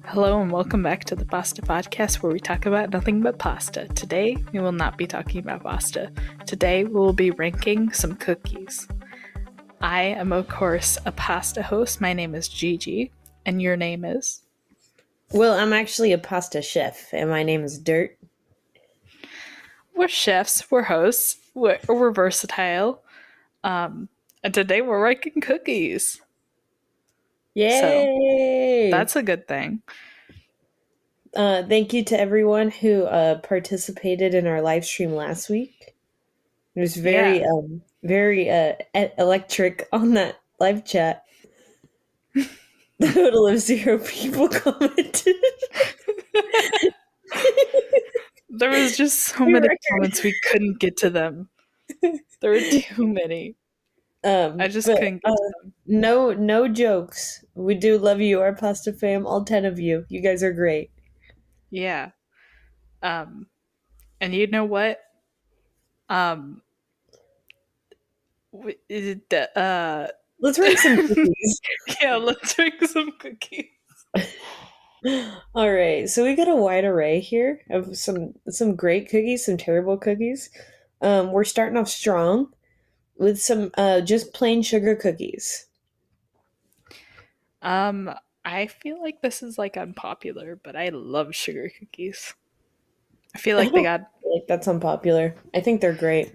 Hello and welcome back to the Pasta Podcast, where we talk about nothing but pasta. Today, we will not be talking about pasta. Today, we will be ranking some cookies. I am, of course, a pasta host. My name is Gigi, and your name is? Well, I'm actually a pasta chef, and my name is Dirt. We're chefs, we're hosts, we're versatile, and today we're ranking cookies. Yay! So, that's a good thing. Thank you to everyone who participated in our live stream last week. It was very electric on that live chat. The total of 0 people commented. There was just so many comments we couldn't get to them. There were too many. I just couldn't get to them. No jokes. We do love you, our pasta fam, all 10 of you. You guys are great. Yeah. And you know what? Let's rank some cookies. Yeah, let's rank some cookies. All right, so we got a wide array here of some great cookies, some terrible cookies. We're starting off strong with some just plain sugar cookies. I feel like this is like unpopular, but I love sugar cookies. I feel like that's unpopular. I think they're great.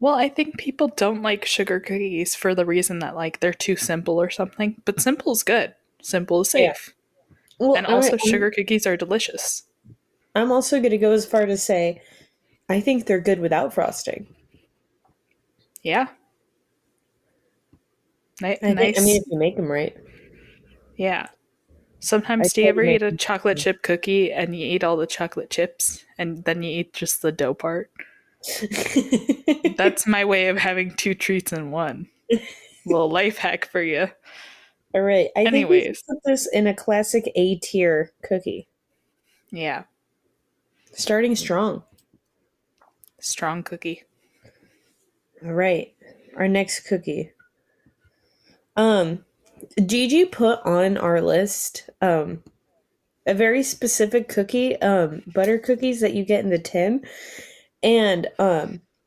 Well, I think people don't like sugar cookies for the reason that like they're too simple or something. But simple is good. Simple is safe. Yeah. Well, and also sugar cookies are delicious. I'm also going to go as far to say I think they're good without frosting. Yeah. Nice. If you make them right. Yeah. Sometimes do you ever eat a chocolate chip cookie and you eat all the chocolate chips and then you eat just the dough part? That's my way of having 2 treats in one. Little life hack for you. All right. I think we should put this in a classic A-tier cookie. Yeah. Starting strong. Strong cookie. All right. Our next cookie. Gigi put on our list a very specific cookie, butter cookies that you get in the tin. And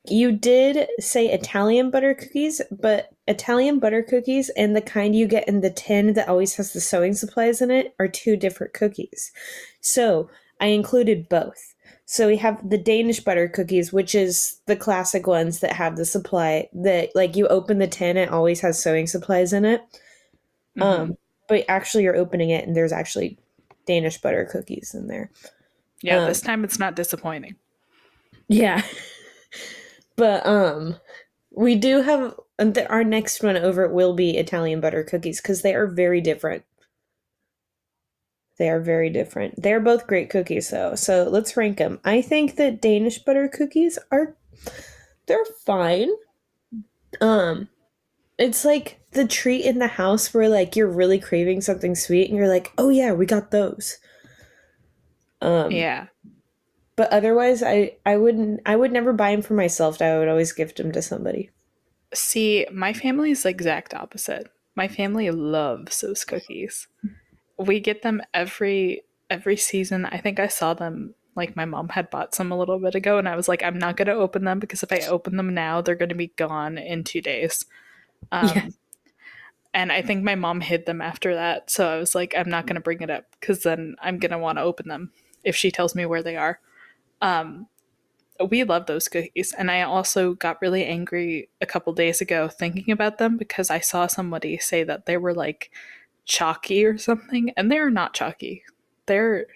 you did say Italian butter cookies, but Italian butter cookies and the kind you get in the tin that always has the sewing supplies in it are 2 different cookies. So I included both. So we have the Danish butter cookies, which is the classic ones that have the supply that like you open the tin, it always has sewing supplies in it. Mm-hmm. But actually you're opening it and there's actually Danish butter cookies in there. Yeah, this time it's not disappointing. Yeah. But we do have our next one over will be Italian butter cookies because they are very different. They're both great cookies though. So let's rank them. I think that Danish butter cookies they're fine. It's like the treat in the house where like you're really craving something sweet and you're like, oh yeah, we got those. Yeah. But otherwise, I would never buy them for myself. I would always gift them to somebody. See, my family is the exact opposite. My family loves those cookies. We get them every season. I think I saw them, like my mom had bought some a little bit ago, and I was like, I'm not going to open them because if I open them now, they're going to be gone in 2 days. Yeah. And I think my mom hid them after that. So I was like, I'm not going to bring it up because then I'm going to want to open them if she tells me where they are. We love those cookies. And I also got really angry a couple days ago thinking about them because I saw somebody say that they were like chalky or something, and they're not chalky. They're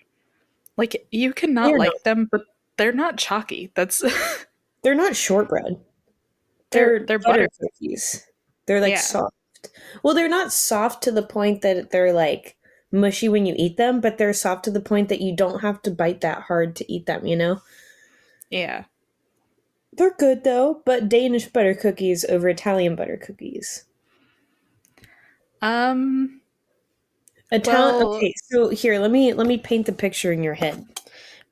like, you cannot like them, but they're not chalky. They're not shortbread. They're butter cookies. They're like soft. Well, they're not soft to the point that they're like mushy when you eat them, but they're soft to the point that you don't have to bite that hard to eat them, you know? Yeah. They're good though, but Danish butter cookies over Italian butter cookies. Okay, so here, let me paint the picture in your head.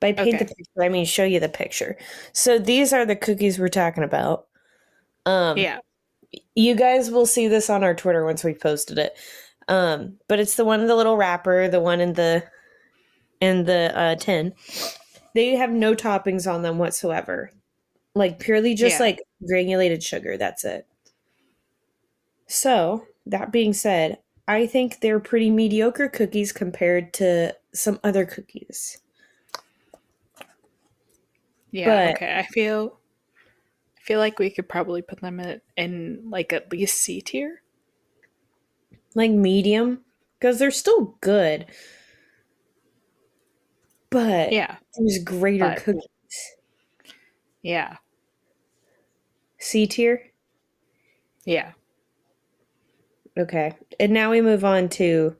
By paint the picture, I mean show you the picture. So these are the cookies we're talking about. Yeah. You guys will see this on our Twitter once we posted it. But it's the one in the little wrapper, the one in the and the tin, they have no toppings on them whatsoever. Like purely just Yeah. like granulated sugar. That's it. So, that being said, I think they're pretty mediocre cookies compared to some other cookies. Yeah, But okay. I feel like we could probably put them in like at least C tier. like medium, because they're still good, but Yeah. there's greater But cookies. yeah. C tier? Yeah. Okay. And now we move on to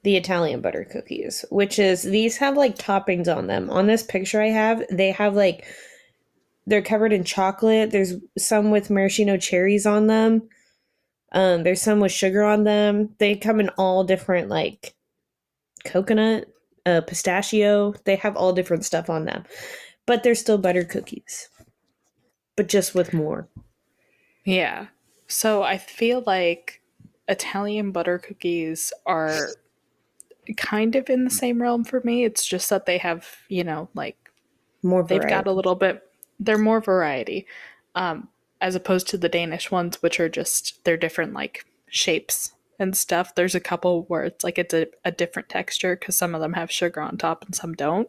the Italian butter cookies, which is these have like toppings on them. On this picture I have, they have like they're covered in chocolate. There's some with maraschino cherries on them. There's some with sugar on them. They come in all different like coconut, pistachio. They have all different stuff on them. But they're still butter cookies. But just with more. Yeah. So I feel like Italian butter cookies are kind of in the same realm for me. It's just that they have, like More they've got a variety. little bit, they're more variety, as opposed to the Danish ones, which are just, they're different like shapes and stuff. There's a couple where it's like it's a different texture because some of them have sugar on top and some don't.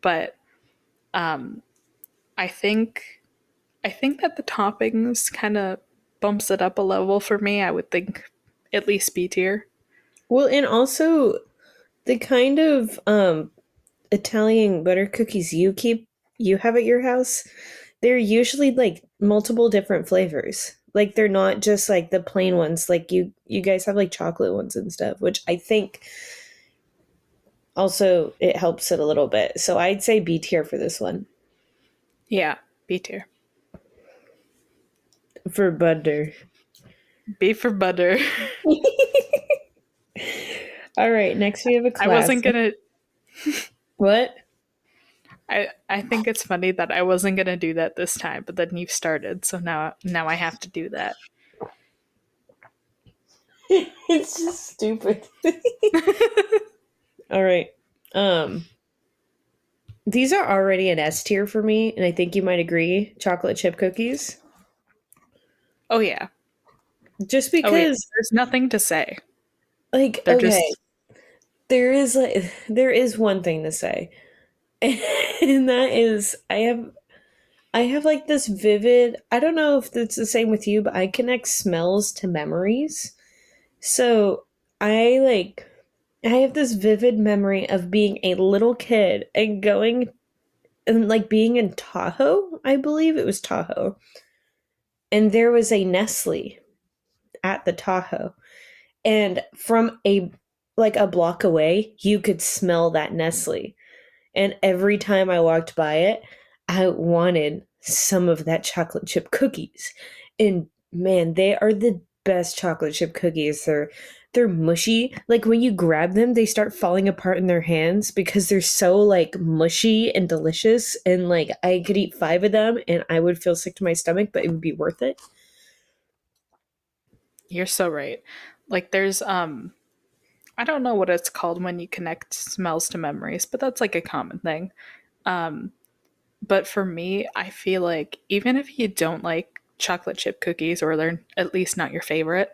But um, I think I think that the toppings kind of bumps it up a level for me. I would think at least B tier. Well, and also the kind of Italian butter cookies you have at your house, they're usually like multiple different flavors. Like they're not just like the plain ones. Like you guys have like chocolate ones and stuff, which I think also it helps it a little bit. So I'd say B tier for this one. Yeah, B tier. For butter. B for butter. All right, next we have a I wasn't classic. gonna. What? I think it's funny that I wasn't gonna do that this time, but then you started, so now I have to do that. It's just stupid. All right. Um these are already an S tier for me, and I think you might agree. Chocolate chip cookies. Oh yeah. Just Oh wait. because There's nothing to say. like They're okay, just there is one thing to say. And that is I have like this vivid, I don't know if it's the same with you, but I connect smells to memories. So I have this vivid memory of being a little kid and going and like being in Tahoe, I believe it was Tahoe. And there was a Nestle at the Tahoe. And from a block away, you could smell that Nestle. And every time I walked by it, I wanted some of that chocolate chip cookies. And man, they are the best chocolate chip cookies. They're mushy. Like when you grab them, they start falling apart in their hands because they're so like mushy and delicious. And like I could eat 5 of them and I would feel sick to my stomach, but it would be worth it. you're so right. Like there's I don't know what it's called when you connect smells to memories, but that's like a common thing. Um but for me, I feel like even if you don't like chocolate chip cookies or they're at least not your favorite,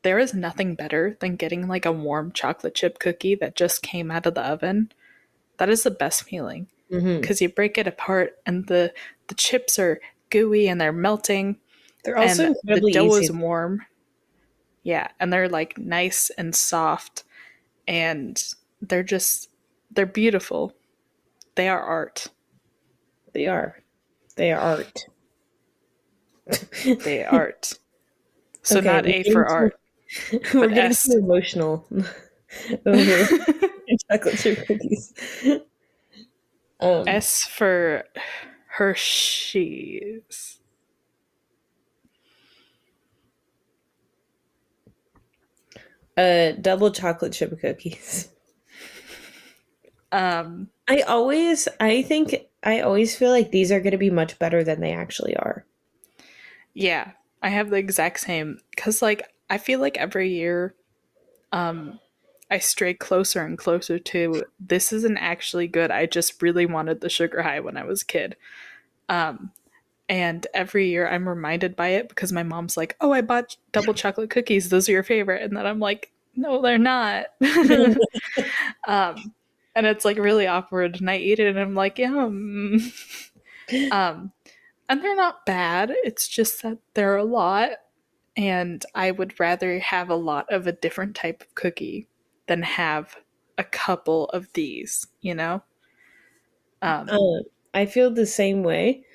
there is nothing better than getting like a warm chocolate chip cookie that just came out of the oven. That is the best feeling Hmm. because you break it apart and the chips are gooey and they're melting They're also and the incredibly dough is easy. warm. Yeah, and they're like nice and soft and they're just they're beautiful. They are art. They are. They are art. They are art. So Okay, not A for art, we're but getting too S. emotional over chocolate chip cookies. Um, S for Hershey's. double chocolate chip cookies. Um, I always feel like these are going to be much better than they actually are. yeah, I have the exact same because like I feel like every year, um, I stray closer and closer to this isn't actually good. I just really wanted the sugar high when I was a kid. Um, and every year I'm reminded by it because my mom's like, "Oh, I bought double chocolate cookies. Those are your favorite." And then I'm like, "No, they're not." um, and it's like really awkward. And I eat it and I'm like, "Yum." Um, and they're not bad. It's just that they're a lot. And I would rather have a lot of a different type of cookie than have a couple of these, you know? Um, I feel the same way.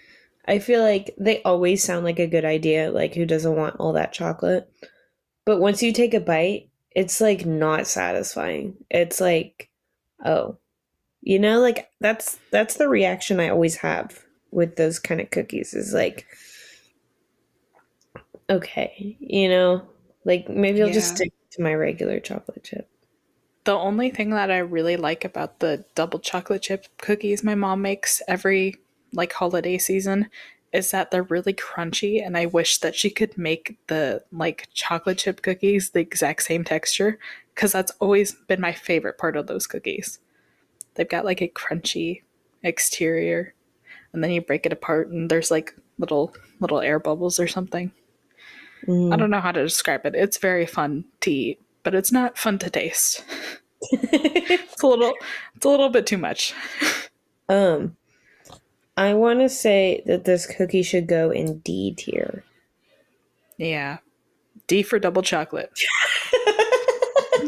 I feel like they always sound like a good idea, like who doesn't want all that chocolate? But once you take a bite, it's like not satisfying. It's like, oh, like that's the reaction I always have with those kind of cookies is like, okay, like maybe I'll just yeah. stick to my regular chocolate chip. The only thing that I really like about the double chocolate chip cookies my mom makes every like holiday season is that they're really crunchy, and I wish that she could make the like chocolate chip cookies the exact same texture because that's always been my favorite part of those cookies. They've got like a crunchy exterior, and then you break it apart and there's like little air bubbles or something. I Mm. don't know how to describe it. It's very fun to eat, but it's not fun to taste. It's a little bit too much. um, I want to say that this cookie should go in D tier. Yeah. D for double chocolate.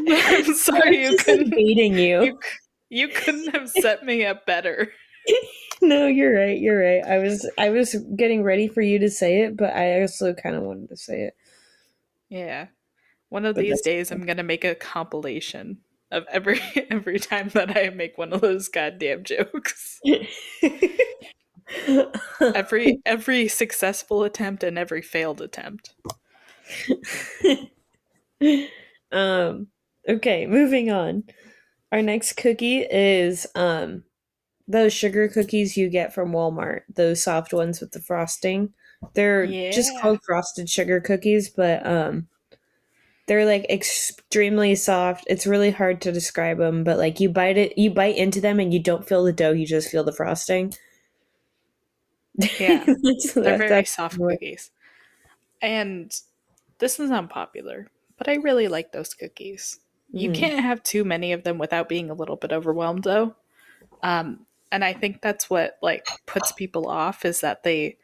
I'm sorry you Just like couldn't baiting you you. you couldn't have set me up better. No, you're right. You're right. I was getting ready for you to say it, but I also kind of wanted to say it. Yeah. One of But these that's days I'm gonna make a compilation of every time that I make one of those goddamn jokes. Every successful attempt and every failed attempt. um okay, moving on. Our next cookie is those sugar cookies you get from Walmart, those soft ones with the frosting. They're just Yeah. called frosted sugar cookies, but they're like extremely soft. It's really hard to describe them, but like you bite into them and you don't feel the dough, you just feel the frosting. Yeah. They're very That's soft what. cookies. And this is unpopular, but I really like those cookies. You Mm, can't have too many of them without being a little bit overwhelmed though. And I think that's what like puts people off is that they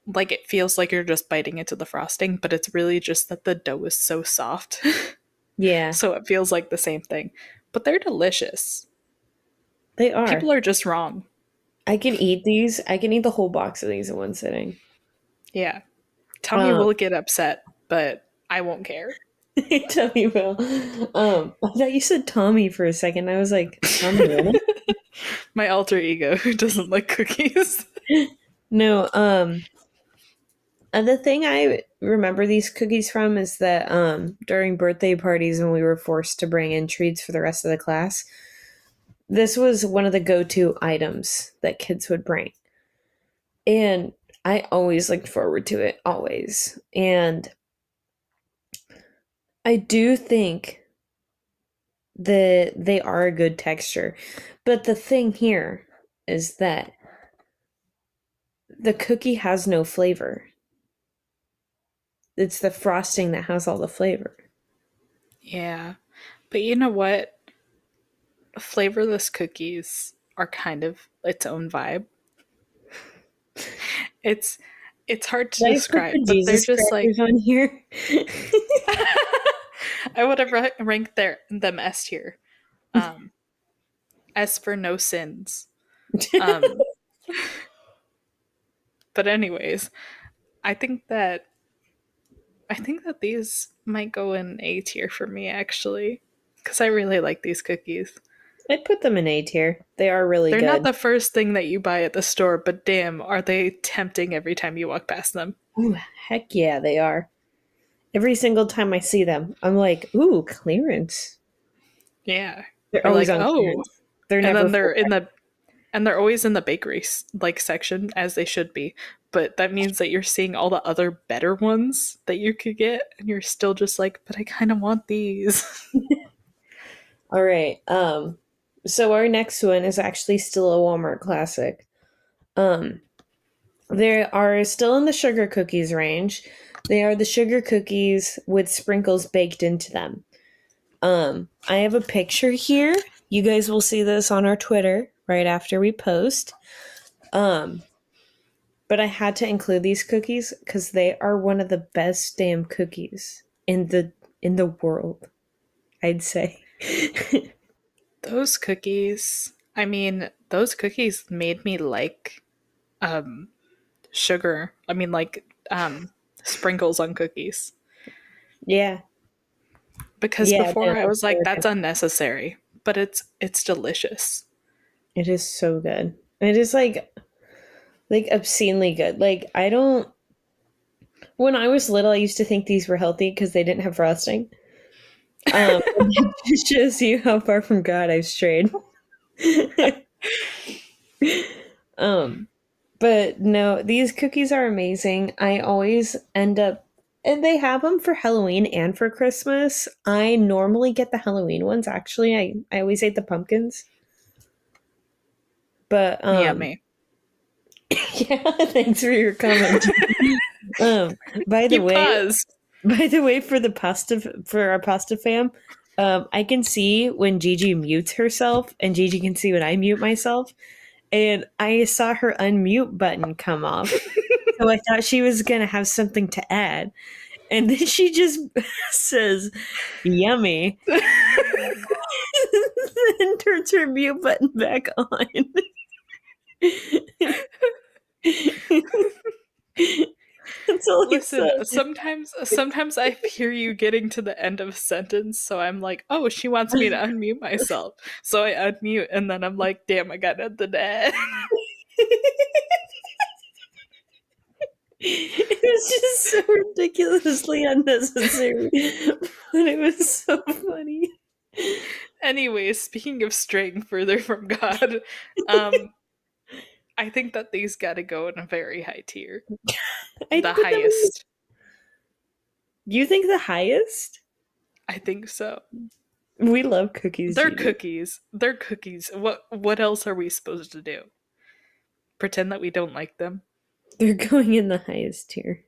like it feels like you're just biting into the frosting, but it's really just that the dough is so soft. yeah, So it feels like the same thing. But they're delicious. they are. People are just wrong. I can eat these. I can eat the whole box of these in one sitting. Yeah. Tummy Um, will get upset, but I won't care. Tommy will. I thought you said Tommy for a second. I was like, Tommy Renner? My alter ego who doesn't like cookies. No. And the thing I remember these cookies from is that during birthday parties when we were forced to bring in treats for the rest of the class, this was one of the go-to items that kids would bring. And I always looked forward to it, always. And I do think that they are a good texture. But the thing here is that the cookie has no flavor. It's the frosting that has all the flavor. Yeah. But you know what? Flavorless cookies are kind of its own vibe. It's it's hard to Did I put describe, the but they're Jesus just like crackers on here? I would have ranked them S tier. Um, S for no sins. Um, but anyways, I think that I think that these might go in A tier for me actually, because I really like these cookies. I'd put them in A tier. They are really They're not good. the first thing that you buy at the store, but damn, are they tempting every time you walk past them? Ooh, heck yeah, they are. Every single time I see them, I'm like, ooh, clearance. Yeah, They're you're always like, on oh, clearance. They're and never then full price. they're always in the bakery like section as they should be. But that means that you're seeing all the other better ones that you could get, and you're still just like, but I kind of want these. All right. So our next one is actually still a Walmart classic. Um, they are still in the sugar cookies range. They are the sugar cookies with sprinkles baked into them. I have a picture here. You guys will see this on our Twitter right after we post. Um, but I had to include these cookies because they are one of the best damn cookies in the world, I'd say. Those cookies, I mean, those cookies made me like um sugar. I mean like sprinkles on cookies. Yeah. Because Yeah, no, before I for was like sure. that's unnecessary, but it's delicious. It is so good. It is like obscenely good. Like I don't when I was little I used to think these were healthy because they didn't have frosting. It shows you how far from God I've strayed. um but no, these cookies are amazing. I always end up and they have them for Halloween and for Christmas. I normally get the Halloween ones actually. I always ate the pumpkins. But Yummy. yeah, thanks for your comment. Um by the You way, paused. for the pasta for our pasta fam, I can see when Gigi mutes herself, and Gigi can see when I mute myself. And I saw her unmute button come off, so I thought she was gonna have something to add, and then she just says, "Yummy," and turns her mute button back on. That's all he Listen, said. sometimes I hear you getting to the end of a sentence, so I'm like, oh, she wants me to unmute myself. So I unmute and then I'm like, damn, I got nothing to add. It was just so ridiculously unnecessary, but it was so funny. Anyways, speaking of straying further from God, um, I think that these gotta go in a very high tier. I'd The put them in. highest. You think the highest? I think so. We love cookies, They're Gigi. cookies. They're cookies. What else are we supposed to do? Pretend that we don't like them? They're going in the highest tier.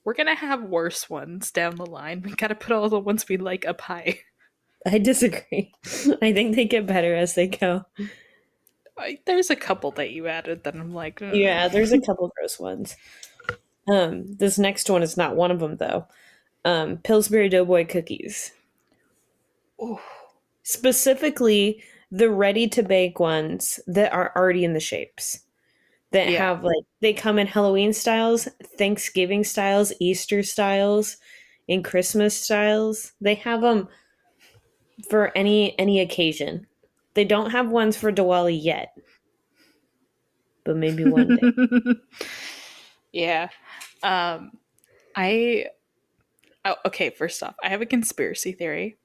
We're gonna have worse ones down the line. We gotta put all the ones we like up high. I disagree. I think they get better as they go. There's a couple that you added that I'm like, Yeah, there's a couple gross ones. This next one is not one of them though. Pillsbury Doughboy cookies. oh, Specifically, the ready to bake ones that are already in the shapes. That yeah. have like they come in Halloween styles, Thanksgiving styles, Easter styles, and Christmas styles. They have them for any occasion. They don't have ones for Diwali yet, but maybe one day. Yeah. Um, I. Oh, okay, first off, I have a conspiracy theory.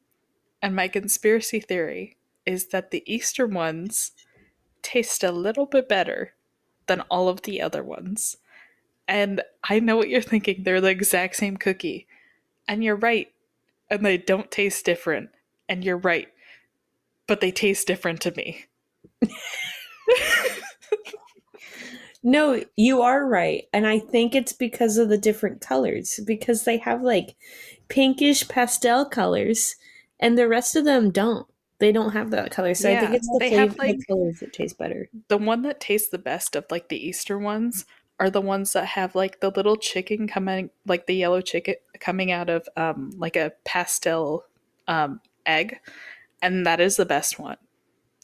And my conspiracy theory is that the Easter ones taste a little bit better than all of the other ones. And I know what you're thinking. They're the exact same cookie. And you're right. And they don't taste different. And you're right. But they taste different to me. No, you are right. And I think it's because of the different colors, because they have like pinkish pastel colors and the rest of them don't. They don't have that color. So I think Yeah, it's the they flavor, have the like colors that taste better. the one that tastes the best of like the Easter ones are the ones that have like the little chicken coming, like the yellow chicken coming out of like a pastel egg, and that is the best one.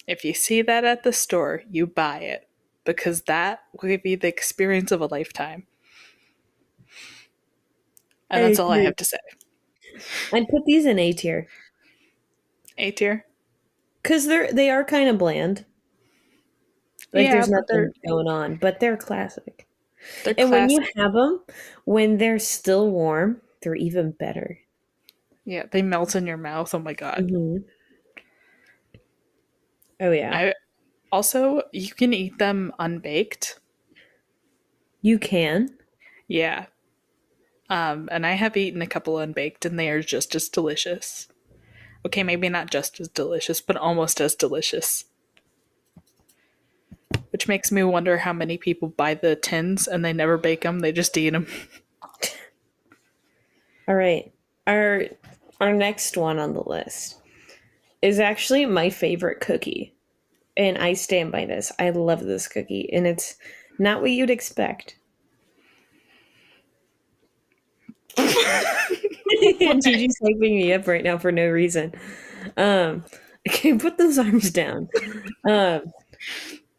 If you see that at the store, you buy it because that will give you the experience of a lifetime. I And that's all I agree. have to say. I'd put these in A tier A tier. because they are kind of bland. Like Yeah, there's but nothing going on, but they're classic. they're And when you classic. have them, when they're still warm, they're even better. Yeah, they melt in your mouth. Oh my god. Hmm. Oh yeah, I also you can eat them unbaked. you can. Yeah, and I have eaten a couple unbaked, and they are just as delicious. Okay, maybe not just as delicious, but almost as delicious. Which makes me wonder how many people buy the tins and they never bake them, they just eat them. All right. Our next one on the list is actually my favorite cookie. And I stand by this. I love this cookie, and it's not what you'd expect. Gigi's hyping me up right now for no reason. Okay, put those arms down.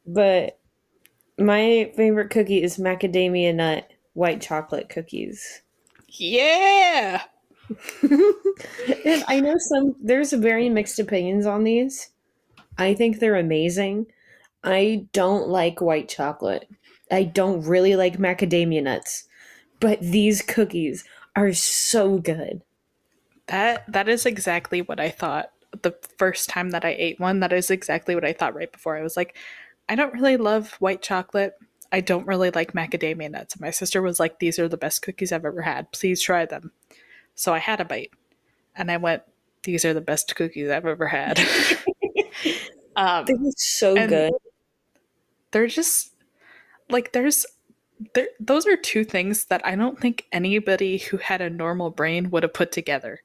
But my favorite cookie is macadamia nut white chocolate cookies. Yeah! And I know there's very mixed opinions on these. I think they're amazing. I don't like white chocolate. I don't really like macadamia nuts. But these cookies are so good. That is exactly what I thought the first time that I ate one. That is exactly what I thought right before. I was like, I don't really love white chocolate. I don't really like macadamia nuts. And my sister was like, these are the best cookies I've ever had. Please try them. So I had a bite and I went, these are the best cookies I've ever had. They were so good. They're just like, those are two things that I don't think anybody who had a normal brain would have put together.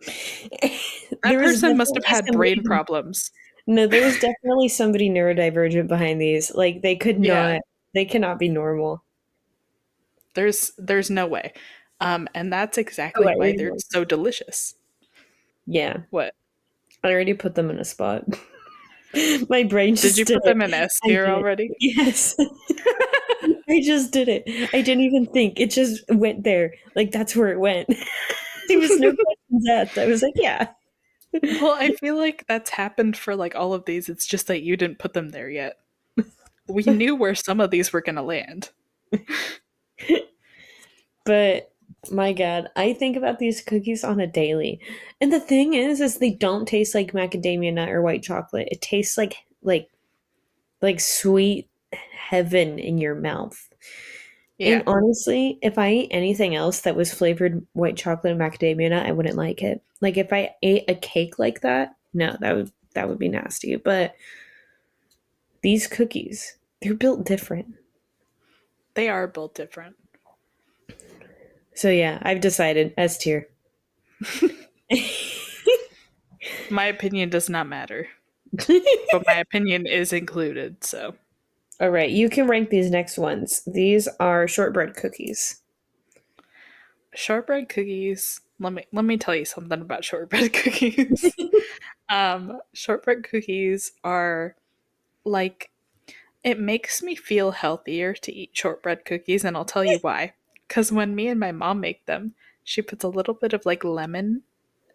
That person must have had brain problems. No, there was definitely somebody neurodivergent behind these. Like they cannot be normal. There's no way. And that's exactly why they're so delicious. Yeah. What? I already put them in a spot. My brain just did you put them in S tier already? Yes. I just did it. I didn't even think. It just went there. Like that's where it went. There was no questions asked. I was like, yeah. Well, I feel like that's happened for like all of these. It's just that you didn't put them there yet. We knew where some of these were going to land. But my God, I think about these cookies on a daily. And the thing is they don't taste like macadamia nut or white chocolate. It tastes like sweet heaven in your mouth. Yeah. And honestly, if I ate anything else that was flavored white chocolate and macadamia nut, I wouldn't like it. Like if I ate a cake like that, no, that would be nasty. But these cookies, they're built different. They are built different. So yeah, I've decided S tier. My opinion does not matter. But my opinion is included, so. All right, you can rank these next ones. These are shortbread cookies. Shortbread cookies. Let me tell you something about shortbread cookies. Shortbread cookies are like, it makes me feel healthier to eat shortbread cookies, and I'll tell you why. Because when me and my mom make them, she puts a little bit of like lemon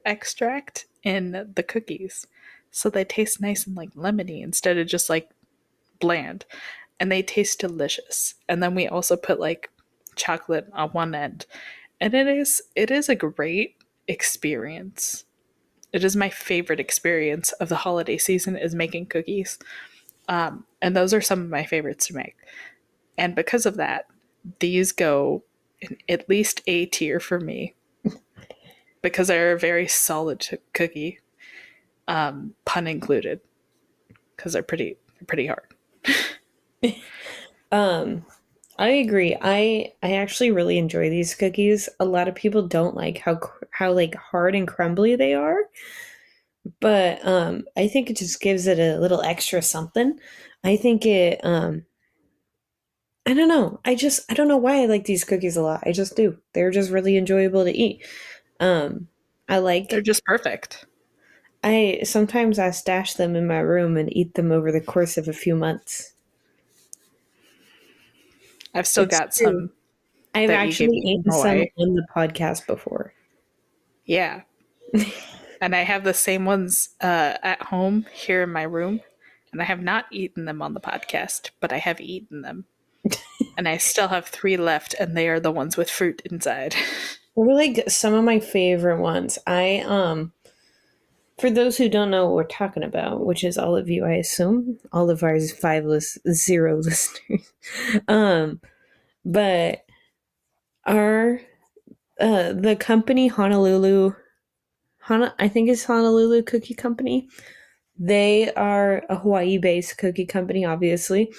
extract in the cookies, so they taste nice and like lemony instead of just like bland, and they taste delicious. And then we also put like chocolate on one end, and it is a great experience. It is my favorite experience of the holiday season is making cookies, and those are some of my favorites to make. And because of that, these go in at least A tier for me because they're a very solid cookie, pun included, because they're pretty hard. I agree. I actually really enjoy these cookies. A lot of people don't like how like hard and crumbly they are, but I think it just gives it a little extra something. I think it I don't know. I don't know why I like these cookies a lot. I just do. They're just really enjoyable to eat. They're just perfect. Sometimes I stash them in my room and eat them over the course of a few months. I've still got some. I've actually eaten some on the podcast before. Yeah. And I have the same ones at home here in my room. And I have not eaten them on the podcast, but I have eaten them. And I still have 3 left, and they are the ones with fruit inside. They're like some of my favorite ones. For those who don't know what we're talking about, which is all of you, I assume, all of our 0 listeners, but the company Honolulu I think it's Honolulu Cookie Company. They are a Hawaii-based cookie company, obviously,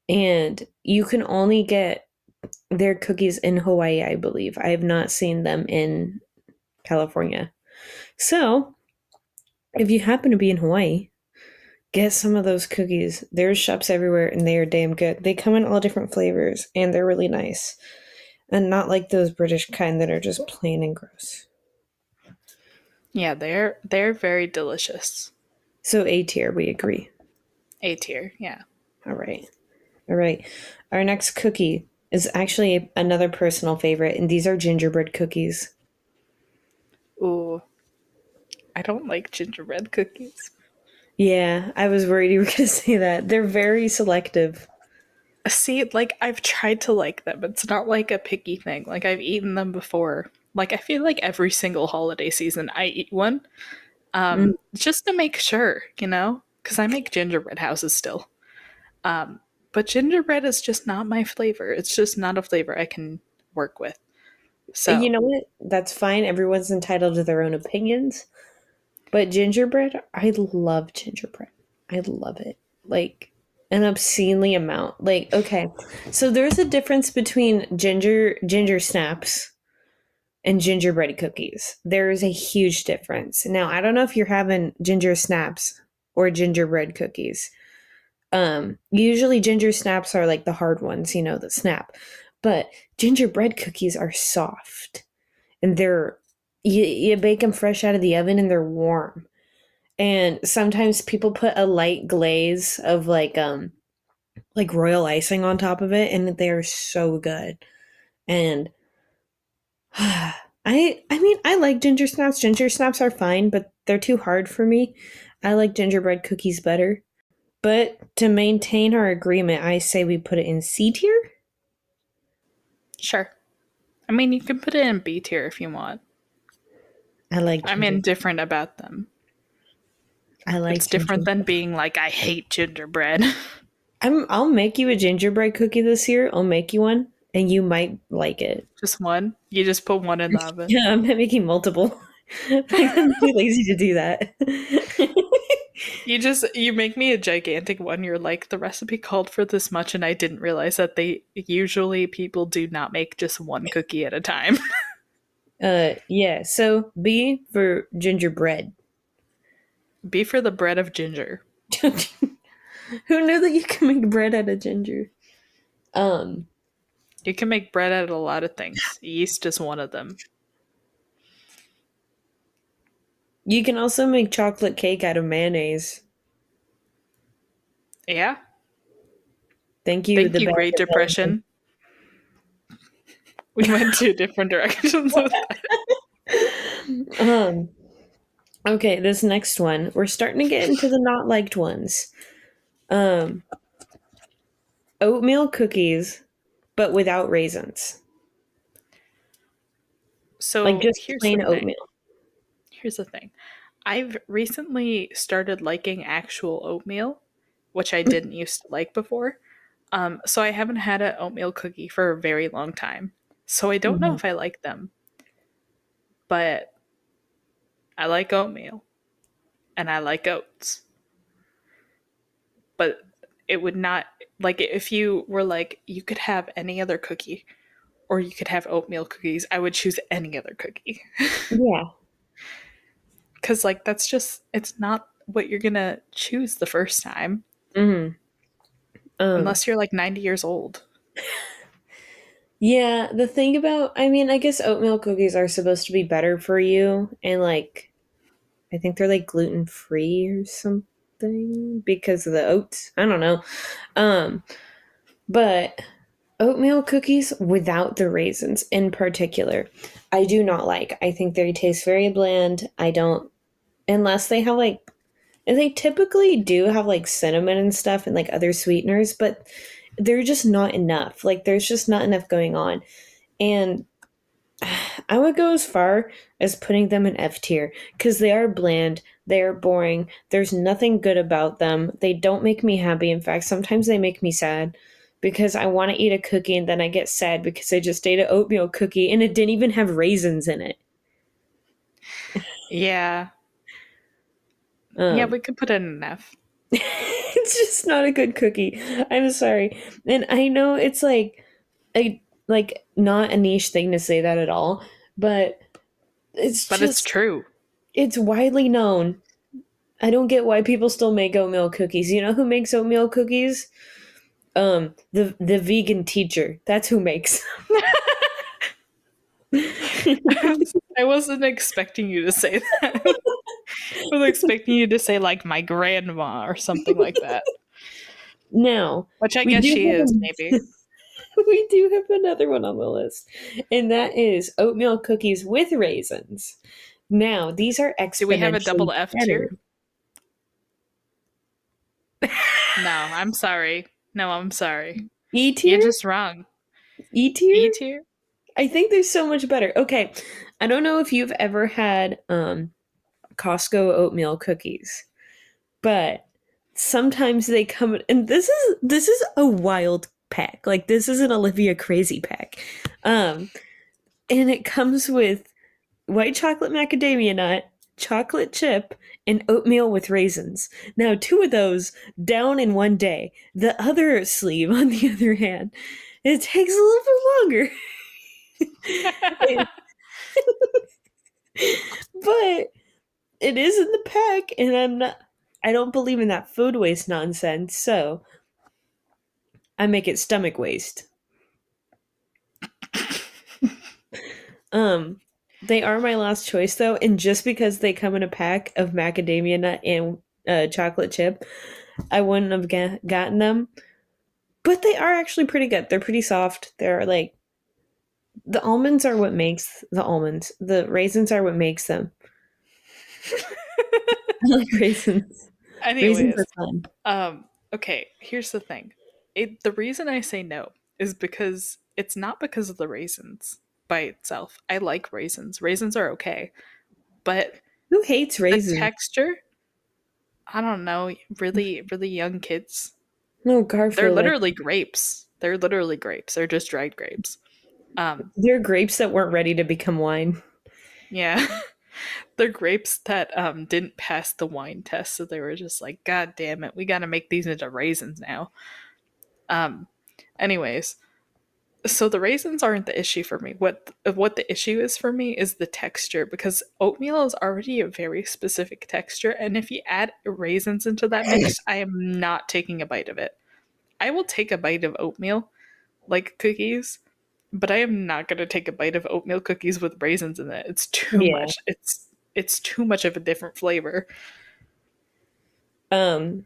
and you can only get their cookies in Hawaii, I believe. I have not seen them in California. So, if you happen to be in Hawaii, get some of those cookies. There's shops everywhere, and they are damn good. They come in all different flavors, and they're really nice. And not like those British kind that are just plain and gross. Yeah, they're very delicious. So A tier, we agree. A tier, yeah. All right. All right. Our next cookie is actually another personal favorite, and these are gingerbread cookies. Ooh, I don't like gingerbread cookies. Yeah, I was worried you were going to say that. They're very selective. See, like, I've tried to like them. It's not like a picky thing. Like, I've eaten them before. Like, I feel like every single holiday season I eat one. Mm. Just to make sure, you know? Because I make gingerbread houses still. But gingerbread is just not my flavor. It's just not a flavor I can work with. You So, know what? That's fine. Everyone's entitled to their own opinions. But gingerbread, I love gingerbread. I love it. Like an obscenely amount. Like, okay. So there's a difference between ginger snaps and gingerbread cookies. There is a huge difference. Now, I don't know if you're having ginger snaps or gingerbread cookies. Usually ginger snaps are like the hard ones, you know, that snap. But gingerbread cookies are soft. And you bake them fresh out of the oven and they're warm. And sometimes people put a light glaze of like royal icing on top of it, and they are so good. And I like ginger snaps. Ginger snaps are fine, but they're too hard for me. I like gingerbread cookies better. But to maintain our agreement, I say we put it in C tier. sure. I mean, you can put it in B tier if you want. I like I'm ginger. indifferent about them. I like It's different ginger. than being like, I hate gingerbread. I'll make you a gingerbread cookie this year. I'll make you one, and you might like it. Just one? You just put one in the oven. Yeah, I'm making multiple. I'm too lazy to do that. You make me a gigantic one. You're like, the recipe called for this much, and I didn't realize that people do not make just one cookie at a time. Yeah, so B for gingerbread. B for the bread of ginger. Who knew that you can make bread out of ginger? You can make bread out of a lot of things. Yeast is one of them. You can also make chocolate cake out of mayonnaise. Yeah. Thank you, Thank the you, best Great Depression. We went two different directions with that. Okay, this next one. We're starting to get into the not liked ones. Oatmeal cookies, but without raisins. So Like just here's plain the thing. oatmeal. Here's the thing. I've recently started liking actual oatmeal, which I didn't used to like before. So I haven't had an oatmeal cookie for a very long time. So I don't know Mhm. if I like them. But I like oatmeal. And I like oats. But it would not, like, if you were like, you could have any other cookie or you could have oatmeal cookies, I would choose any other cookie. Yeah. Because, like, that's just, it's not what you're going to choose the first time. Mm-hmm. Unless you're like 90 years old. Yeah, the thing about, I mean, I guess oatmeal cookies are supposed to be better for you, and like, I think they're like gluten free or something because of the oats. I don't know. But oatmeal cookies without the raisins in particular, I do not like. I think they taste very bland. I don't, unless they have like, and they typically do have like cinnamon and stuff and like other sweeteners, but they're just not enough. Like there's just not enough going on. And I would go as far as putting them in F tier because they are bland, they are boring, there's nothing good about them. They don't make me happy. In fact, sometimes they make me sad because I want to eat a cookie and then I get sad because I just ate an oatmeal cookie and it didn't even have raisins in it. Yeah. Yeah, Um, we could put it in an F. it's just not a good cookie. I'm sorry. And I know it's like not a niche thing to say that at all, but it's But it's just true. it's widely known. I don't get why people still make oatmeal cookies. You know who makes oatmeal cookies? The vegan teacher. That's who makes. I wasn't expecting you to say that. I was expecting you to say, like, my grandma or something like that. Now, Which I we guess do she is, have maybe. we do have another one on the list, and that is oatmeal cookies with raisins. Now, these are Do we have a exponentially double F better. tier? No, I'm sorry. No, I'm sorry. E You're tier? just wrong. E tier? E tier? I think they're so much better. Okay, I don't know if you've ever had Costco oatmeal cookies, but sometimes they come, and this is a wild pack. Like this is an Olivia crazy pack. And it comes with white chocolate macadamia nut, chocolate chip, and oatmeal with raisins. Now, two of those down in one day. The other sleeve, on the other hand, it takes a little bit longer. It- but it is in the pack, and I don't believe in that food waste nonsense, so I make it stomach waste. Um, they are my last choice though, and just because they come in a pack of macadamia nut and chocolate chip, I wouldn't have gotten them. But they are actually pretty good. They're pretty soft. They're like the almonds are what makes the almonds. The raisins are what makes them. I like raisins. Raisins are Anyways, fun. okay, here's the thing. The reason I say no is because it's not because of the raisins by itself. I like raisins. Raisins are okay. But Who hates the raisins? texture, I don't know, really, really young kids. No, They're Garfield. literally grapes. They're literally grapes. They're just dried grapes. They're grapes that weren't ready to become wine. Yeah. They're grapes that didn't pass the wine test, so they were just like, God damn it, we gotta make these into raisins now. Um anyways, so the raisins aren't the issue for me. What the issue is for me is the texture, because oatmeal is already a very specific texture, and if you add raisins into that mix, I am not taking a bite of it. I will take a bite of oatmeal, like cookies, but I am not going to take a bite of oatmeal cookies with raisins in it. It's too Yeah. much. It's too much of a different flavor. Um,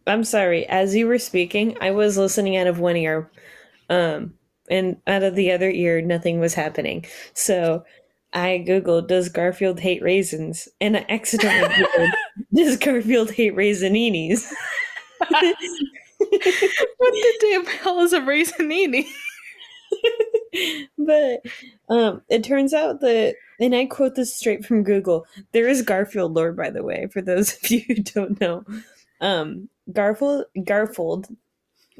I'm sorry. As you were speaking, I was listening out of one ear, um, and out of the other ear, nothing was happening. So I googled, "Does Garfield hate raisins?" And I accidentally googled, "Does Garfield hate raisininis?" What the damn hell is a raisinini? But it turns out that, and I quote this straight from Google, there is Garfield lore, by the way, for those of you who don't know.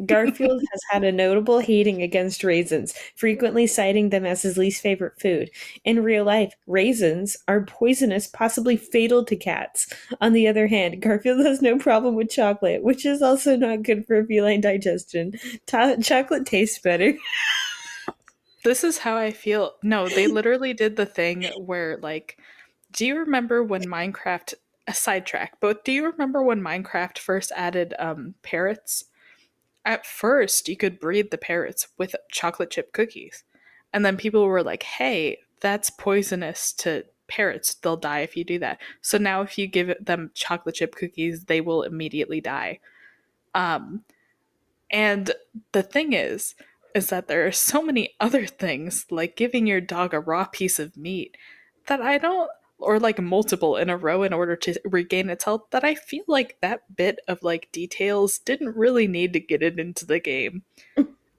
Garfield has had a notable hating against raisins, frequently citing them as his least favorite food. In real life, raisins are poisonous, possibly fatal to cats. On the other hand, Garfield has no problem with chocolate, which is also not good for feline digestion. Chocolate tastes better. This is how I feel. No, they literally did the thing where, like, do you remember when Minecraft, a sidetrack, but do you remember when Minecraft first added parrots? At first, you could breed the parrots with chocolate chip cookies. And then people were like, hey, that's poisonous to parrots. They'll die if you do that. So now, if you give them chocolate chip cookies, they will immediately die. Um, and the thing is that there are so many other things, like giving your dog a raw piece of meat, that I don't, or like multiple in a row in order to regain its health, that I feel like that bit of like details didn't really need to get it into the game.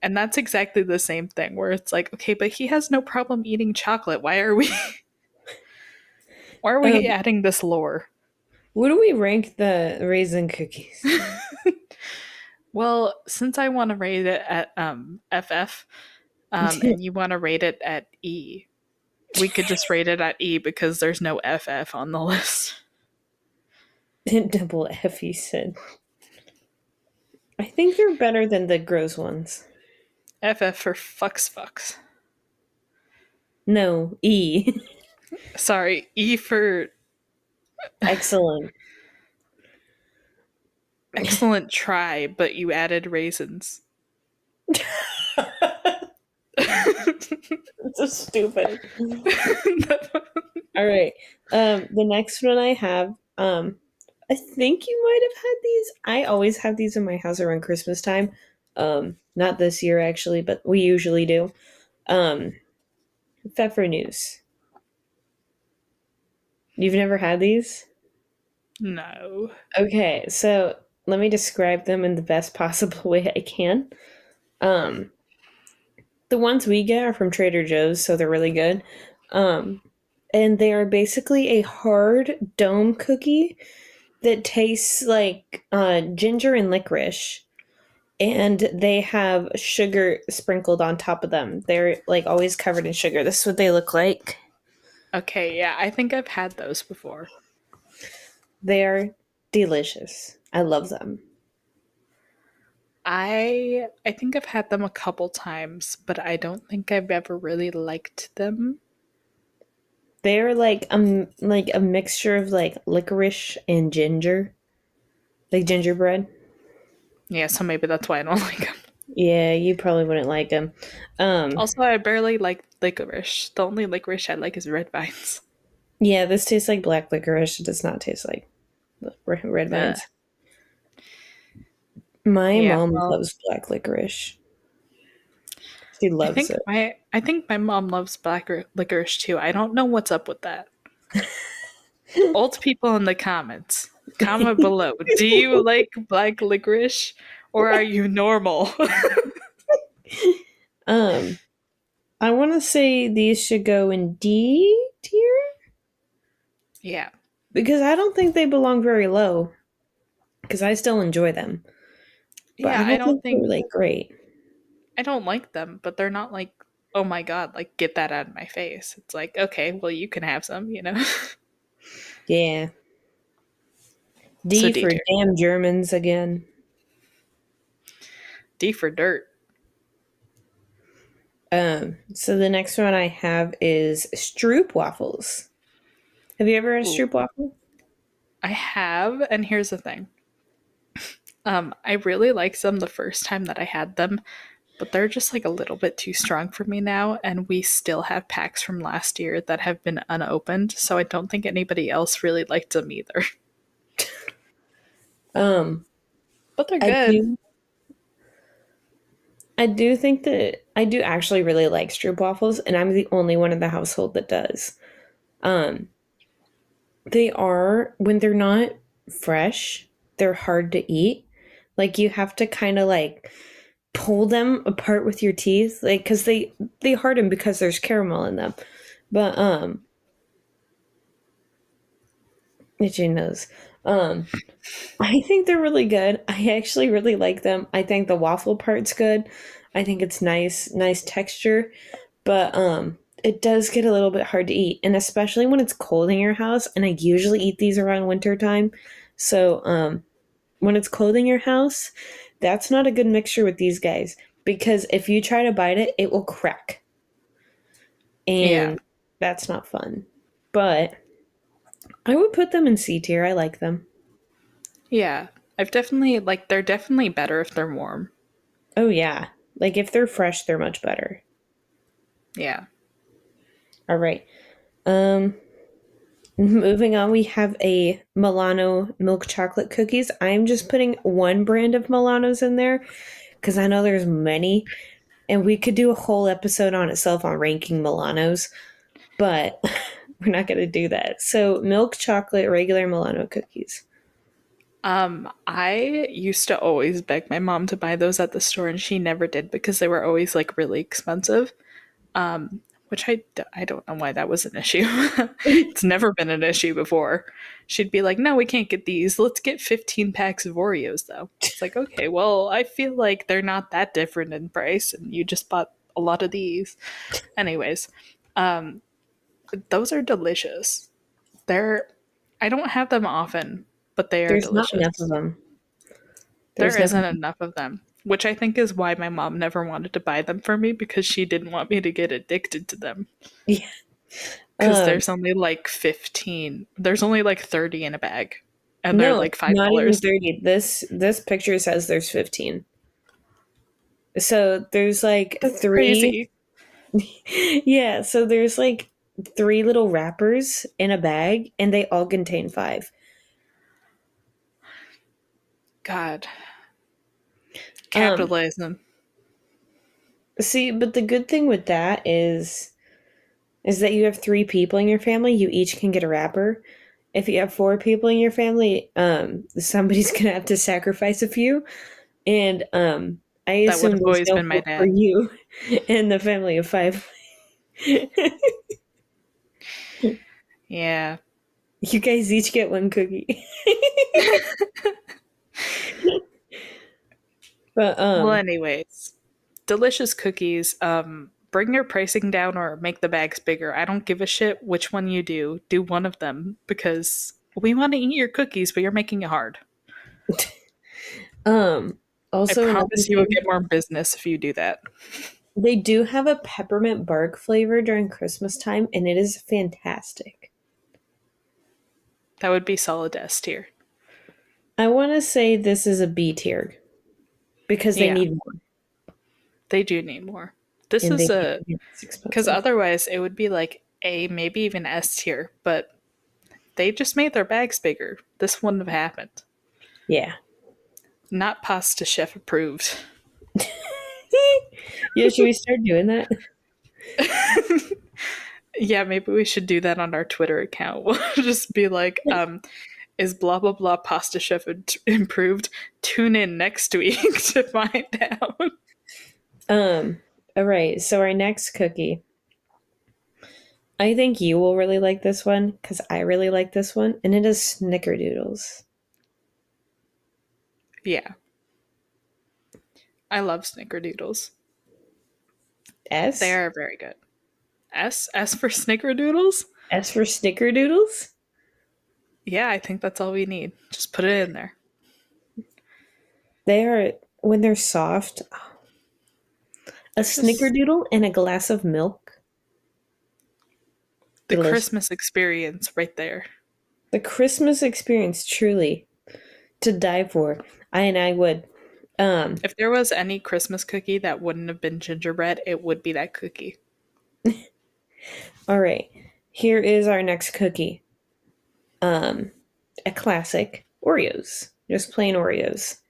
And that's exactly the same thing where it's like, okay, but he has no problem eating chocolate. Why are we why are we Um, adding this lore? what do we rank the raisin cookies? Well, since I want to rate it at FF, and you want to rate it at E, We could just rate it at E because there's no FF on the list. Double F, you said. I think they're better than the gross ones. FF for fucks. No, E. Sorry, E for Excellent. excellent try, but you added raisins. So stupid. All right. The next one I have, I think you might have had these. I always have these in my house around Christmas time. Not this year actually, but we usually do. Pfeffernusse. You've never had these? No. Okay, so let me describe them in the best possible way I can. The ones we get are from Trader Joe's, so they're really good. And they are basically a hard dome cookie that tastes like ginger and licorice. And they have sugar sprinkled on top of them. They're like always covered in sugar. This is what they look like. Okay, yeah, I think I've had those before. They are delicious. I love them. I think I've had them a couple times, but I don't think I've ever really liked them. They're like a mixture of like licorice and ginger. Like gingerbread. Yeah, so maybe that's why I don't like them. Yeah, you probably wouldn't like them. Also, I barely like licorice. The only licorice I like is red vines. Yeah, this tastes like black licorice. It does not taste like red vines. My mom loves black licorice. She loves it. I think my mom loves black licorice too. I don't know what's up with that. Old people in the comments, comment below. Do you like black licorice or are you normal? I want to say these should go in D tier. Yeah. Because I don't think they belong very low. Because I still enjoy them. But yeah, I don't think they're like great. I don't like them, but they're not like, oh my god, like get that out of my face. It's like, okay, well you can have some, you know? Yeah. D So for damn Germans again. D for dirt. So the next one I have is Stroop waffles. Have you ever had a Stroop waffle? I have, and here's the thing. I really liked them the first time that I had them, but they're just like a little bit too strong for me now, and we still have packs from last year that have been unopened, so I don't think anybody else really liked them either. But they're good. I do think that I do actually really like Stroop waffles, and I'm the only one in the household that does. They are, when they're not fresh, they're hard to eat. Like you have to kind of like pull them apart with your teeth, like because they harden because there's caramel in them. But itchy nose. I think they're really good. I actually really like them. I think the waffle part's good. I think it's nice texture, but it does get a little bit hard to eat, and especially when it's cold in your house. And I usually eat these around winter time, so when it's cold in your house, that's not a good mixture with these guys because if you try to bite it, it will crack, and that's not fun. But I would put them in C tier. I like them. Yeah, I've definitely, like, they're definitely better if they're warm. Oh, yeah. Like, if they're fresh, they're much better. Yeah. All right. Moving on, we have a Milano milk chocolate cookies. I'm just putting one brand of Milanos in there because I know there's many, and we could do a whole episode on itself on ranking Milanos, but we're not going to do that. So, milk chocolate regular Milano cookies. I used to always beg my mom to buy those at the store, and she never did because they were always like really expensive. Which I don't know why that was an issue. It's never been an issue before. She'd be like, no, we can't get these. Let's get 15 packs of Oreos, though. It's like, okay, well, I feel like they're not that different in price, and you just bought a lot of these. Anyways, Those are delicious. They're I don't have them often, but they are There's not enough of delicious. them. There There's never. isn't enough of them, which I think is why my mom never wanted to buy them for me because she didn't want me to get addicted to them. Yeah. Because Um, there's only like 15. There's only like 30 in a bag, and they're no, like not even $5. 30. This picture says there's 15. So there's like That's three. crazy. Yeah, so there's like three little wrappers in a bag, and they all contain five. God. Um, Capitalism. See, but the good thing with that is that you have three people in your family, you each can get a wrapper. If you have four people in your family, somebody's gonna have to sacrifice a few. And I That would assume have there's always no been my hope for dad. you and the family of five. Yeah. You guys each get one cookie. But Well, anyways, delicious cookies. Bring your pricing down or make the bags bigger. I don't give a shit which one you do. Do one of them because we want to eat your cookies, but you're making it hard. um I also another promise you will thing, get more business if you do that. they do have a peppermint bark flavor during Christmas time, and it is fantastic. That would be solid S tier. I want to say this is a B tier because they Yeah, need more, they do need more. This and is they a it's because expensive. otherwise it would be like A, maybe even S tier, but they just made their bags bigger. This wouldn't have happened. Yeah. Not pasta chef approved. Yeah, should we start doing that? Yeah, maybe we should do that on our Twitter account. We'll just be like, is blah blah blah pasta chef improved? Tune in next week to find out. Um, all right. So our next cookie. I think you will really like this one because I really like this one, and it is Snickerdoodles. Yeah, I love snickerdoodles. They S? are very good. S for snickerdoodles? S for Snickerdoodles? Yeah, I think that's all we need. Just put it in there. They are, when they're soft, a They're just Snickerdoodle and a glass of milk. the Delicious. Christmas experience right there. The Christmas experience, truly, to die for. I would. Um, If there was any Christmas cookie that wouldn't have been gingerbread, it would be that cookie. all right. Here is our next cookie. A classic Oreos. Just plain Oreos.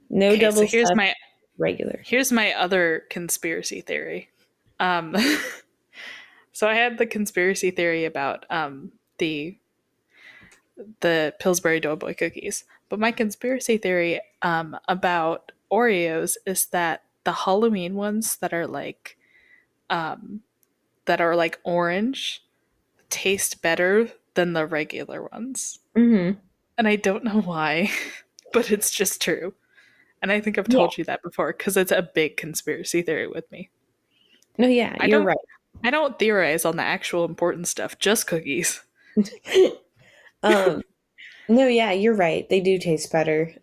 No Okay, so double stuff, regular. here's my other conspiracy theory. Um, so I had the conspiracy theory about the Pillsbury Doughboy cookies, but my conspiracy theory about Oreos is that the Halloween ones um, that are like orange taste better than the regular ones, Mm-hmm. and I don't know why, but it's just true. And I think I've Yeah. told you that before because it's a big conspiracy theory with me. No, yeah, I you're don't right. I don't theorize on the actual important stuff, just cookies. um, no, yeah, you're right. They do taste better.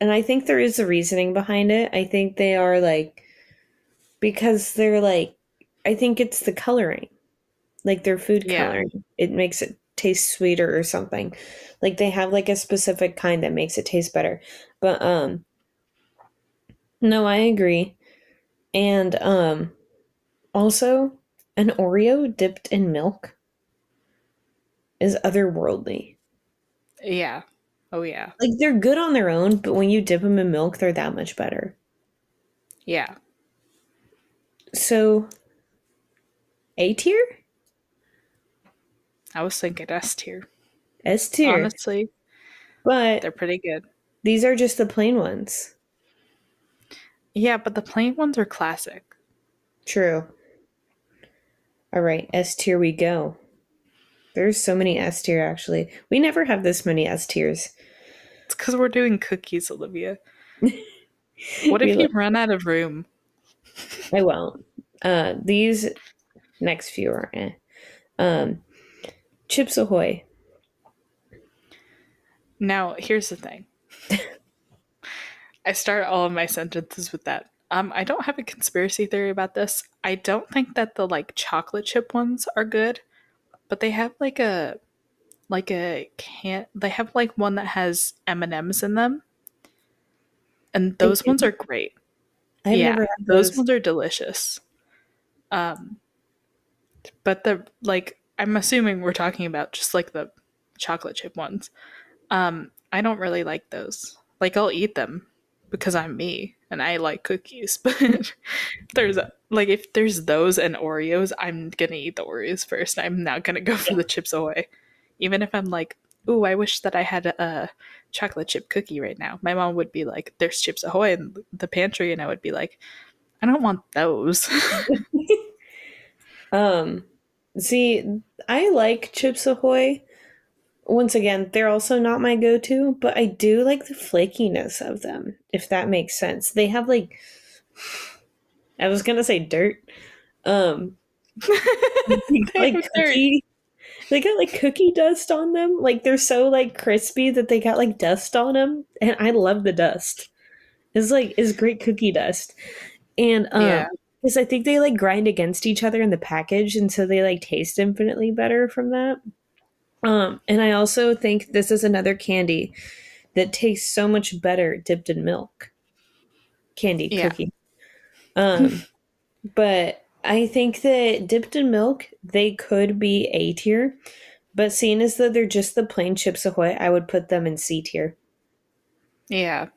And I think there is a reasoning behind it. I think they are like because they're like I think it's the coloring. Like their food Yeah. coloring. It makes it taste sweeter or something. Like they have like a specific kind that makes it taste better. But no, I agree. And also an Oreo dipped in milk is otherworldly. Yeah. Oh yeah. Like they're good on their own, but when you dip them in milk, they're that much better. Yeah. So, A tier? I was thinking S tier. S tier. Honestly, But they're pretty good. these are just the plain ones. Yeah, but the plain ones are classic. True. All right, S tier we go. There's so many S tier actually. We never have this many S tiers. It's because we're doing cookies, Olivia. What We if you look, run out of room? I won't. These Next few are eh. Um, Chips Ahoy. Now, here's the thing. I start all of my sentences with that. I don't have a conspiracy theory about this. I don't think that the like chocolate chip ones are good, but they have like a can they have like one that has M&Ms in them, and They those ones do. are great. I've Yeah, never had those those. ones are delicious. But the like I'm assuming we're talking about just like the chocolate chip ones. I don't really like those. Like I'll eat them because I'm me and I like cookies, but there's like if there's those and Oreos, I'm gonna eat the Oreos first. I'm not gonna go for the Chips Ahoy, even if I'm like, ooh, I wish that I had a chocolate chip cookie right now. My mom would be like, "There's Chips Ahoy in the pantry," and I would be like, "I don't want those." Um, See, I like Chips Ahoy. Once again, they're also not my go-to, but I do like the flakiness of them, if that makes sense. They have like I was gonna say dirt. Um, They like have dirt. cookie they got like cookie dust on them. Like they're so like crispy that they got like dust on them, and I love the dust. It's great cookie dust. And Yeah, because I think they like grind against each other in the package, and so they like taste infinitely better from that. And I also think this is another candy that tastes so much better dipped in milk. Candy yeah, cookie. Um, but I think that dipped in milk, they could be A tier. But seeing as though they're just the plain Chips Ahoy, I would put them in C tier. yeah.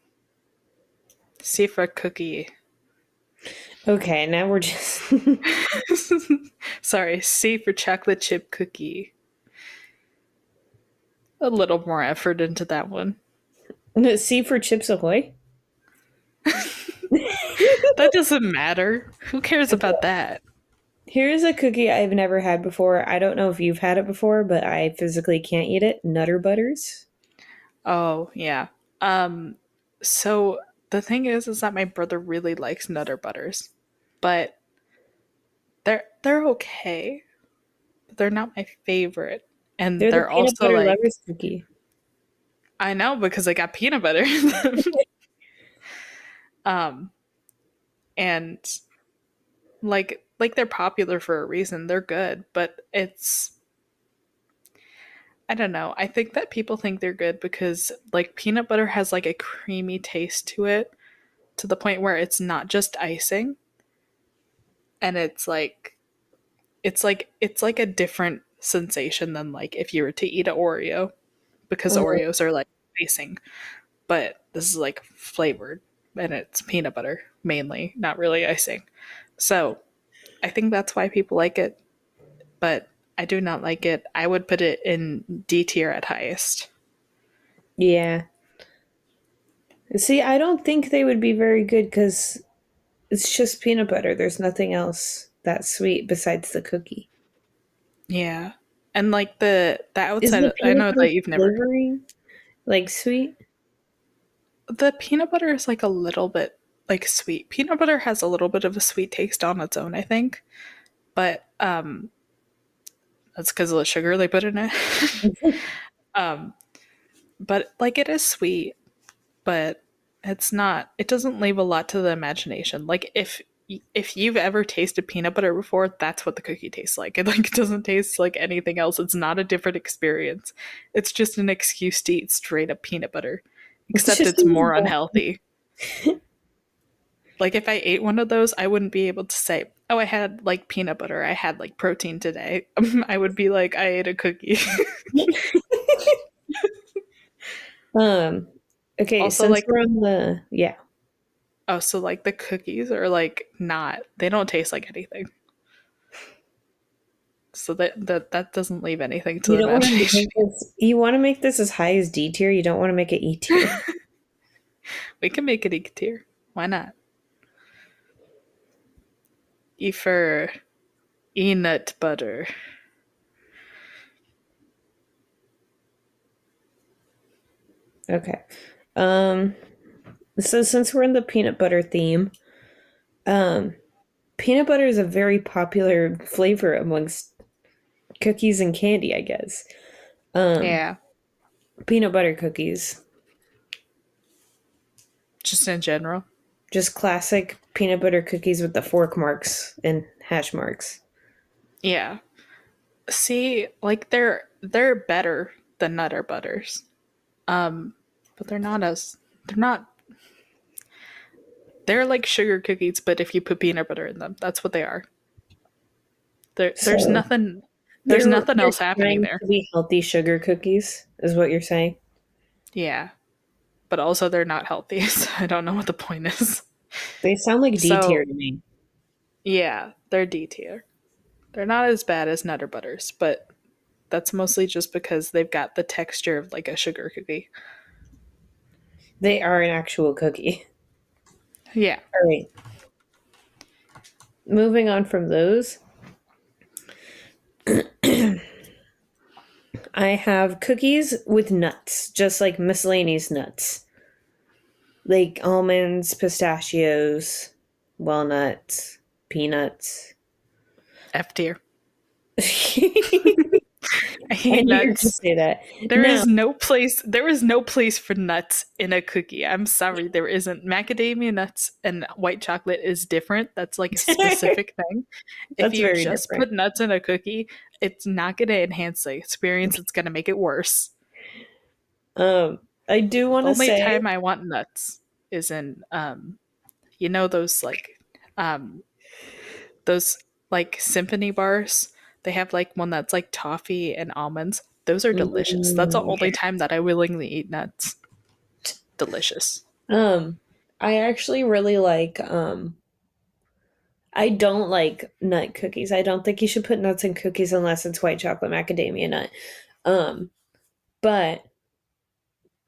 See for cookie. Okay, now we're just Sorry, C for chocolate chip cookie. A little more effort into that one. no, C for Chips Ahoy. That doesn't matter. Who cares about Okay. that? Here's a cookie I've never had before. I don't know if you've had it before, but I physically can't eat it. Nutter Butters. Oh, yeah. Um, so the thing is that my brother really likes Nutter Butters, but they're okay. But they're not my favorite, and They're the they're peanut also butter like lovers cookie. I know because they got peanut butter in them. Um, and like they're popular for a reason. They're good, but it's I don't know. I think that people think they're good because like peanut butter has like a creamy taste to it to the point where it's not just icing and it's like a different sensation than like if you were to eat an Oreo because Uh, Oreos are like icing, but this is like flavored and it's peanut butter mainly, not really icing. So, I think that's why people like it, but I do not like it. I would put it in D tier at highest. yeah. See, I don't think they would be very good because it's just peanut butter. There's nothing else that sweet besides the cookie. Yeah. And like the Is outside the I peanut know butter that you've never flavoring like sweet? the peanut butter is like a little bit like sweet. Peanut butter has a little bit of a sweet taste on its own, I think. But that's because of the sugar they put in it. um but like it is sweet, but it doesn't leave a lot to the imagination. Like if you've ever tasted peanut butter before, that's what the cookie tastes like. It doesn't taste like anything else. It's not a different experience. It's just an excuse to eat straight up peanut butter, It's except just it's more unhealthy. Like if I ate one of those, I wouldn't be able to say, "Oh, I had like peanut butter. I had like protein today." I would be like, "I ate a cookie." um okay, Also since like we're on the yeah. oh, so like the cookies are like not they don't taste like anything. So that doesn't leave anything to You the don't want to imagination. make this you want to make this as high as D tier, you don't want to make it E tier. We can make it E tier. Why not? E for e-nut butter. Okay. Um so since we're in the peanut butter theme, um peanut butter is a very popular flavor amongst cookies and candy, I guess. Um, Yeah, Peanut butter cookies. just in general. Just classic peanut butter cookies with the fork marks and hash marks. Yeah. See, like they're better than Nutter Butters. But they're not they're like sugar cookies, but if you put peanut butter in them, that's what they are. There's So nothing they're else happening trying there. to be healthy sugar cookies, is what you're saying. Yeah. But also they're not healthy, so I don't know what the point is. They sound like D tier So to me. yeah, they're D tier. They're not as bad as Nutter Butters, but that's mostly just because they've got the texture of like a sugar cookie. They are an actual cookie. Yeah. All right. Moving on from those, I have cookies with nuts, just like miscellaneous nuts, like almonds, pistachios, walnuts, peanuts. F tier. I I hate knew you were going to nuts. say that. There is no place for nuts in a cookie. I'm sorry, there isn't. Macadamia nuts and white chocolate is different. That's like a specific thing. If That's you very just different. put nuts in a cookie, it's not going to enhance the experience. It's going to make it worse. I do want The to only say, time I want nuts is in you know um those like symphony bars. They have like one that's like toffee and almonds. Those are delicious. That's the only okay. time that I willingly eat nuts. Delicious. I actually really like, I don't like nut cookies. I don't think you should put nuts in cookies unless it's white chocolate macadamia nut. Um, but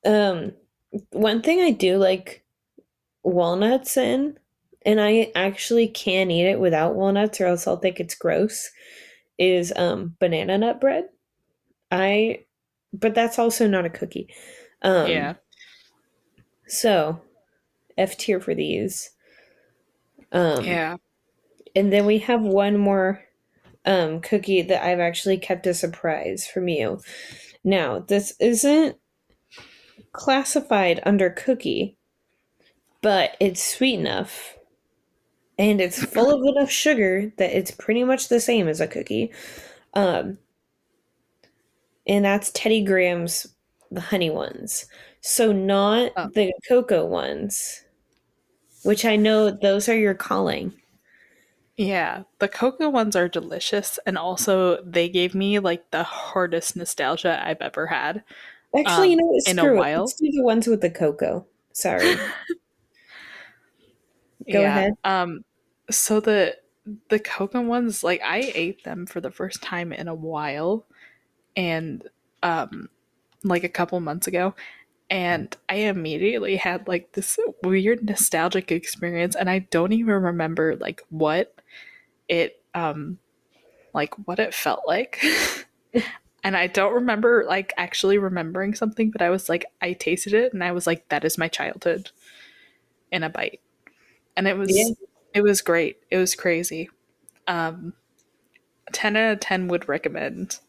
um, one thing I do like walnuts in, and I actually can eat it without walnuts, or else I'll think it's gross, is banana nut bread. I, but that's also not a cookie. Um, Yeah. so F tier for these. Um, Yeah. and then we have one more cookie that I've actually kept a surprise from you. Now, this isn't classified under cookie, but it's sweet enough and it's full of enough sugar that it's pretty much the same as a cookie. Um, and that's Teddy Graham's the honey ones. So not Oh, the cocoa ones, which I know those are your calling. yeah. The cocoa ones are delicious, and also they gave me like the hardest nostalgia I've ever had Actually, you know what? in a Screw it. Let's while. do the ones with the cocoa. Sorry. Go Yeah. ahead. So the cocoa ones, like I ate them for the first time in a while, and like a couple months ago, and I immediately had like this weird nostalgic experience, and I don't even remember it what it felt like. And I don't remember like actually remembering something, but I was like I tasted it and I was like that is my childhood in a bite. And Yeah. it was great. It was crazy. Um 10 out of 10 would recommend.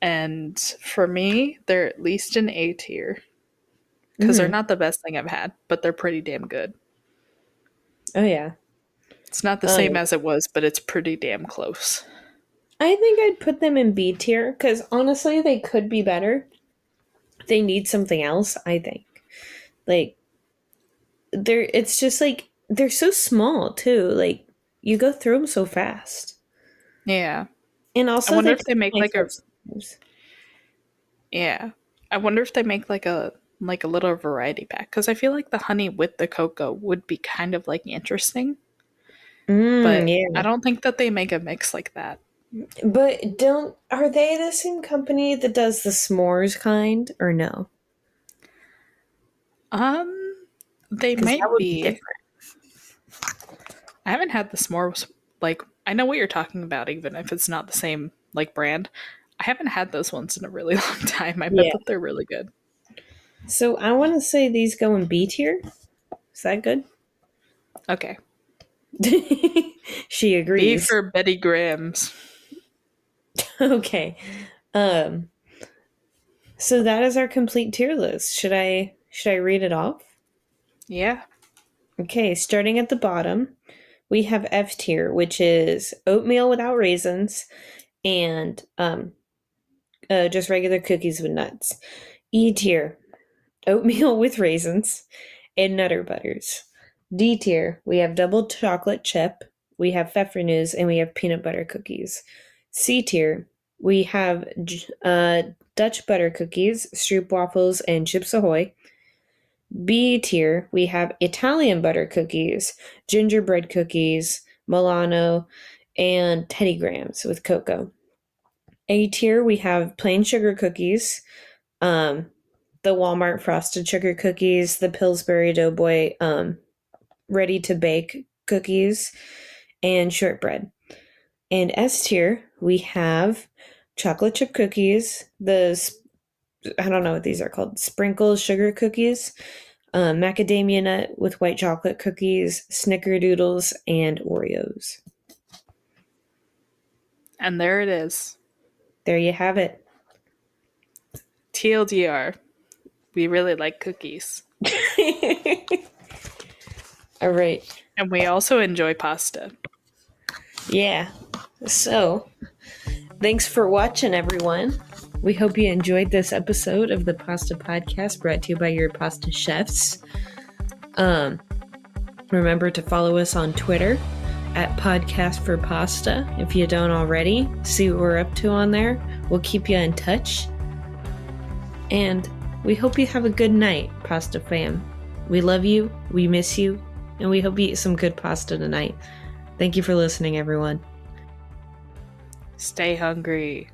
And for me, they're at least an A tier because they're Mhm. not the best thing I've had, but they're pretty damn good. Oh yeah. It's not the same Um, as it was, but it's pretty damn close. I think I'd put them in B tier because honestly, they could be better. They need something else, I think. Like it's just like they're so small too. Like you go through them so fast, Yeah. and I also wonder they if they taste make nice like a sometimes. yeah. I wonder if they make like a little variety pack because I feel like the honey with the cocoa would be kind of like interesting, but I Yeah, don't think that they make a mix like that. but don't are they the same company that does the s'mores kind or no? Um, they Because that might would be be. different. I haven't had the s'mores. Like I know what you're talking about, even if it's not the same like brand. I haven't had those ones in a really long time. I bet Yeah. that they're really good. So I want to say these go in B tier. Is that good? Okay. She B agrees. for Betty Grahams. Okay. Um, so that is our complete tier list. Should I read it off? Yeah. Okay, starting at the bottom, we have F tier, which is oatmeal without raisins and just regular cookies with nuts. E tier, oatmeal with raisins and Nutter Butters. D tier, we have double chocolate chip, we have pfeffernusse, and we have peanut butter cookies. C tier, we have Dutch butter cookies, stroop waffles, and Chips Ahoy. B tier, we have Italian butter cookies, gingerbread cookies, Milano, and Teddy Grahams with cocoa. A tier, we have plain sugar cookies, the Walmart frosted sugar cookies, the Pillsbury Doughboy ready to bake cookies, and shortbread. And S tier, we have chocolate chip cookies, I don't know what these are called, sprinkles sugar cookies, macadamia nut with white chocolate cookies, snickerdoodles, and Oreos. And there it is. There you have it. TLDR. We really like cookies. All right. And we also enjoy pasta. Yeah. So, thanks for watching, everyone. We hope you enjoyed this episode of the Pasta Podcast brought to you by your pasta chefs. Remember to follow us on Twitter at podcastofpastaqa. If you don't already, see what we're up to on there. We'll keep you in touch. And we hope you have a good night, Pasta fam. We love you, we miss you, and we hope you eat some good pasta tonight. Thank you for listening, everyone. Stay hungry.